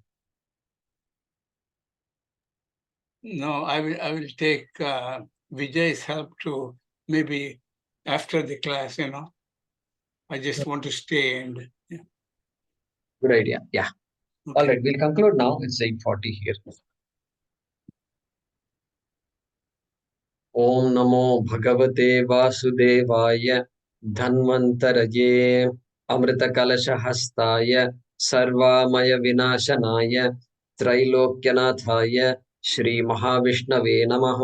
No, I will take Vijay's help to maybe after the class, I just want to stay and yeah. Good idea. Yeah. Okay. All right, we'll conclude now. It's 8:40 here. Om Namo Bhagavate Vasudevaya Dhanvantaraye Amrita Kalasha Hastaya Sarvamaya Vinashanaya त्रैलोक्यनाथाय श्रीमहाविष्णवे नमः.